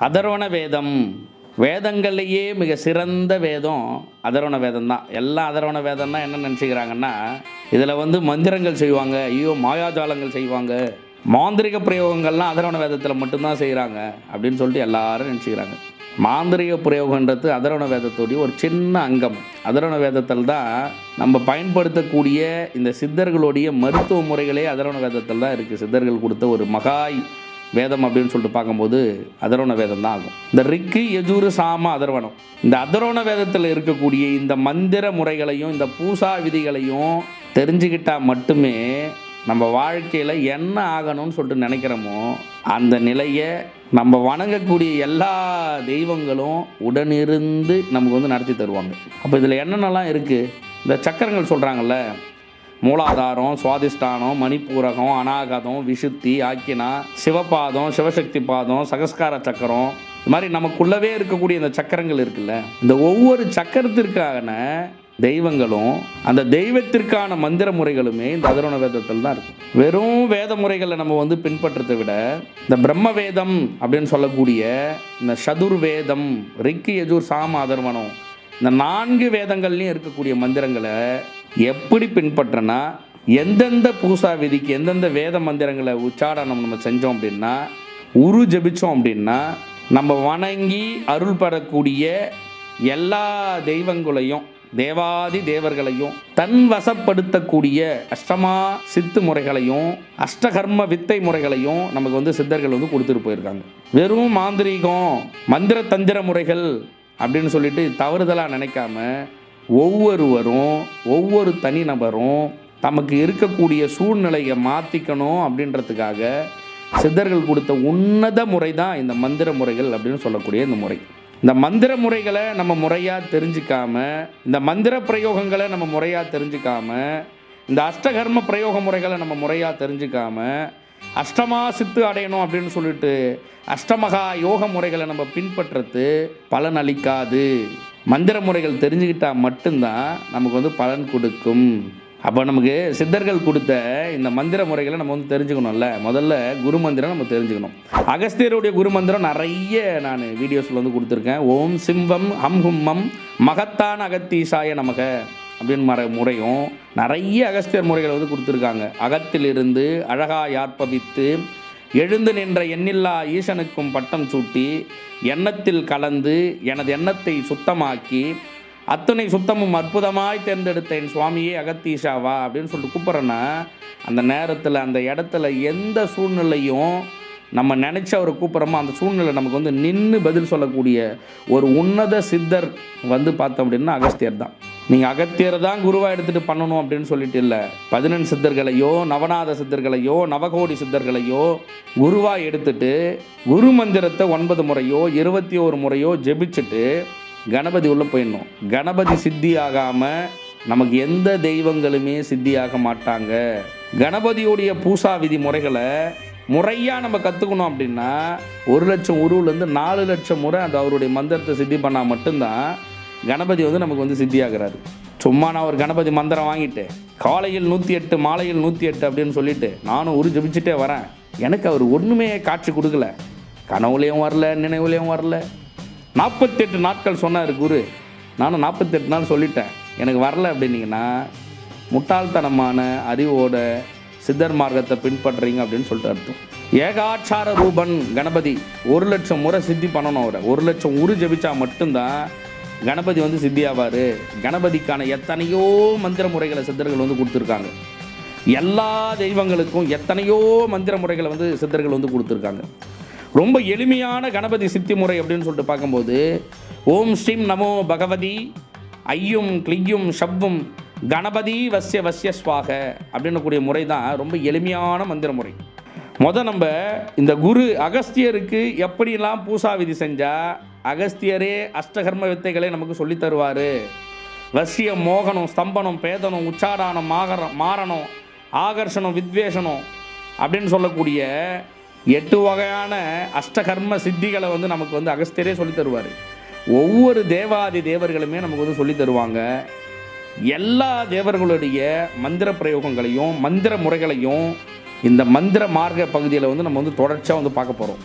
அதர்வண வேதம். வேதங்கள்லேயே மிக சிறந்த வேதம் அதர்வண வேதம் தான். எல்லாம் அதர்வண வேதம்னா என்ன நினச்சிக்கிறாங்கன்னா, இதில் மந்திரங்கள் செய்வாங்க, ஐயோ மாயாஜாலங்கள் செய்வாங்க, மாந்திரிக பிரயோகங்கள்லாம் அதர்வண வேதத்தில் மட்டும்தான் செய்கிறாங்க அப்படின்னு சொல்லிட்டு எல்லாரும் நினச்சிக்கிறாங்க. மாந்திரிக பிரயோகன்றது அதர்வண வேதத்துடைய ஒரு சின்ன அங்கம். அதர்வண வேதத்தில் தான் நம்ம பயன்படுத்தக்கூடிய இந்த சித்தர்களுடைய மருத்துவ முறைகளே அதர்வண வேதத்தில் தான் இருக்குது. சித்தர்கள் கொடுத்த ஒரு மகாய் வேதம் அப்படின்னு சொல்லிட்டு பார்க்கும்போது அதர்வண வேதம் தான் ஆகும். இந்த ரிக்கு யஜூரு சாம அதர்வணம், இந்த அதர்வண வேதத்தில் இருக்கக்கூடிய இந்த மந்திர முறைகளையும் இந்த பூசா விதிகளையும் தெரிஞ்சுக்கிட்டால் மட்டுமே நம்ம வாழ்க்கையில் என்ன ஆகணும்னு சொல்லிட்டு நினைக்கிறோமோ அந்த நிலையை நம்ம வணங்கக்கூடிய எல்லா தெய்வங்களும் உடனிருந்து நமக்கு நடத்தி தருவாங்க. அப்போ இதில் என்னென்னலாம் இருக்குது? இந்த சக்கரங்கள் சொல்கிறாங்கல்ல, மூலாதாரம், சுவாதிஷ்டானம், மணிப்பூரகம், அநாகதம், விசுத்தி, ஆக்கினா, சிவபாதம், சிவசக்தி பாதம், சகஸ்கார சக்கரம், இது மாதிரி நமக்குள்ளவே இருக்கக்கூடிய இந்த சக்கரங்கள் இருக்குல்ல, இந்த ஒவ்வொரு சக்கரத்திற்கான தெய்வங்களும் அந்த தெய்வத்திற்கான மந்திர முறைகளுமே இந்த அதர்வண வேதத்தில் தான் இருக்கும். வெறும் வேத முறைகளை நம்ம பின்பற்றதை விட இந்த பிரம்ம வேதம் அப்படின்னு சொல்லக்கூடிய இந்த சதுர்வேதம், ரிக்கு யஜூர் சாம அதர்வணம், இந்த 4 வேதங்கள்லையும் இருக்கக்கூடிய மந்திரங்களை எப்படி பின்பற்றனா, எந்தெந்த பூசா விதிக்கு எந்தெந்த வேத மந்திரங்களை உச்சாரணம் நம்ம செஞ்சோம் அப்படின்னா, உரு ஜபிச்சோம் அப்படின்னா, நம்ம வணங்கி அருள் பெறக்கூடிய எல்லா தெய்வங்களையும் தேவாதி தேவர்களையும் தன் வசப்படுத்தக்கூடிய அஷ்டமா சித்து முறைகளையும் அஷ்டகர்ம வித்தை முறைகளையும் நமக்கு சித்தர்கள் கொடுத்துட்டு போயிருக்காங்க. வெறும் மாந்திரீகம் மந்திர தந்திர முறைகள் அப்படின்னு சொல்லிட்டு தவறுதலாக நினைக்காம ஒவ்வொருவரும் ஒவ்வொரு தனிநபரும் நமக்கு இருக்கக்கூடிய சூழ்நிலையை மாற்றிக்கணும் அப்படின்றதுக்காக சித்தர்கள் கொடுத்த உன்னத முறை தான் இந்த மந்திர முறைகள் அப்படின்னு சொல்லக்கூடிய இந்த முறை. இந்த மந்திர முறைகளை நம்ம முறையாக தெரிஞ்சிக்காம, இந்த மந்திர பிரயோகங்களை நம்ம முறையாக தெரிஞ்சிக்காம, இந்த அஷ்டகர்ம பிரயோக முறைகளை நம்ம முறையாக தெரிஞ்சிக்காம, அஷ்டமா சித்து அடையணும் அப்படின்னு சொல்லிட்டு அஷ்டமகா யோக முறைகளை நம்ம பின்பற்றுறது பலன் அளிக்காது. மந்திர முறைகள் தெரிஞ்சுக்கிட்டால் மட்டும்தான் நமக்கு பலன் கொடுக்கும். அப்போ நமக்கு சித்தர்கள் கொடுத்த இந்த மந்திர முறைகளை நம்ம தெரிஞ்சுக்கணும்ல. முதல்ல குரு மந்திரம் நம்ம தெரிஞ்சுக்கணும். அகஸ்தியருடைய குரு மந்திரம் நிறைய நான் வீடியோஸில் கொடுத்துருக்கேன். ஓம் சிம்பம் ஹம் ஹும்மம் மகத்தான் அகத்தீசாய நமக அப்படின்னு முறையும் நிறைய அகஸ்தியர் முறைகளை கொடுத்துருக்காங்க. அகத்திலிருந்து அழகா யார்ப்பவித்து எழுந்து நின்ற எண்ணில்லா ஈசனுக்கும் பட்டம் சூட்டி எண்ணத்தில் கலந்து எனது எண்ணத்தை சுத்தமாக்கி அத்தனை சுத்தமும் அற்புதமாய் தேர்ந்தெடுத்த என் சுவாமியே அகத்தீஷாவா அப்படின்னு சொல்லிட்டு கூப்பிட்றேன்னா, அந்த நேரத்தில் அந்த இடத்துல எந்த சூழ்நிலையும் நம்ம நினச்ச அவரை கூப்பிட்றோமோ அந்த சூழ்நிலை நமக்கு நின்று பதில் சொல்லக்கூடிய ஒரு உன்னத சித்தர் பார்த்தோம் அப்படின்னா அகஸ்தியர் தான். நீங்கள் அகத்தியரை தான் குருவாக எடுத்துகிட்டு பண்ணணும் அப்படின்னு சொல்லிட்டு இல்லை, 14 சித்தர்களையோ நவநாத சித்தர்களையோ நவகோடி சித்தர்களையோ குருவாக எடுத்துட்டு குரு மந்திரத்தை 9 முறையோ 21 முறையோ ஜெபிச்சுட்டு கணபதி உள்ளே போயிடணும். கணபதி சித்தி ஆகாமல் நமக்கு எந்த தெய்வங்களுமே சித்தியாக மாட்டாங்க. கணபதியோடைய பூசா விதி முறைகளை முறையாக நம்ம கற்றுக்கணும் அப்படின்னா 1,00,000 உருவிலேருந்து 4,00,000 முறை அந்த அவருடைய மந்திரத்தை சித்தி பண்ணால் மட்டும்தான் கணபதி நமக்கு சித்தியாகிறாரு. சும்மா நான் ஒரு கணபதி மந்திரம் வாங்கிட்டு காலையில் 108 மாலையில் 108 அப்படின்னு சொல்லிட்டு நானும் உரு ஜபிச்சுட்டே வரேன், எனக்கு அவர் ஒன்றுமே காட்சி கொடுக்கல, கனவுலேயும் வரல நினைவுலேயும் வரல. 48 நாட்கள் சொன்னார் குரு, நானும் 48 நாள் சொல்லிட்டேன், எனக்கு வரல அப்படின்னீங்கன்னா முட்டாள்தனமான அறிவோட சித்தர் மார்க்கத்தை பின்பற்றுறீங்க அப்படின்னு சொல்லிட்டு அர்த்தம். ஏகாட்சார ரூபன் கணபதி 1,00,000 முறை சித்தி பண்ணணும். அவரை 1,00,000 உரு ஜபிச்சா மட்டும்தான் கணபதி சித்தியாவார். கணபதிக்கான எத்தனையோ மந்திர முறைகளை சித்தர்கள் கொடுத்துருக்காங்க. எல்லா தெய்வங்களுக்கும் எத்தனையோ மந்திர முறைகளை சித்தர்கள் கொடுத்துருக்காங்க. ரொம்ப எளிமையான கணபதி சித்தி முறை அப்படின்னு சொல்லிட்டு பார்க்கும்போது ஓம் ஸ்ரீம் நமோ பகவதி ஐயும் கிளியும் ஷவ்வும் கணபதி வசிய வசிய ஸ்வாக அப்படின்னு கூடிய முறை தான் ரொம்ப எளிமையான மந்திர முறை. நம்ம இந்த குரு அகஸ்தியருக்கு எப்படிலாம் பூசா விதி செஞ்சால் அகஸ்தியரே அஷ்டகர்ம வித்தைகளை நமக்கு சொல்லி தருவார். வசியம், மோகனம், ஸ்தம்பனம், பேதனம், உச்சாடானம், மாரணம், ஆகர்ஷணம், வித்வேஷனம் அப்படின்னு சொல்லக்கூடிய 8 வகையான அஷ்டகர்ம சித்திகளை நமக்கு அகஸ்தியரே சொல்லி தருவார். ஒவ்வொரு தேவாதி தேவர்களுமே நமக்கு சொல்லி தருவாங்க. எல்லா தேவர்களுடைய மந்திர பிரயோகங்களையும் மந்திர முறைகளையும் இந்த மந்திர மார்க்க பகுதியில் நம்ம தொடர்ச்சியாக பார்க்க போகிறோம்.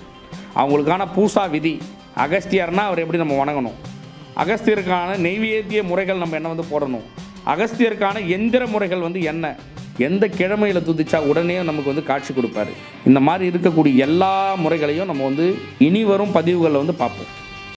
அவங்களுக்கான பூசா விதி, அகஸ்தியர்னால் அவர் எப்படி நம்ம வணங்கணும், அகஸ்தியருக்கான நெய்வேத்திய முறைகள் நம்ம என்ன வந்து போடணும், அகஸ்தியருக்கான எந்திர முறைகள் வந்து என்ன, எந்த கிழமையில் துதிச்சா உடனே நமக்கு வந்து காட்சி கொடுப்பாரு. இந்த மாதிரி இருக்கக்கூடிய எல்லா முறைகளையும் நம்ம வந்து இனி வரும் பதிவுகளில் வந்து பார்ப்போம்.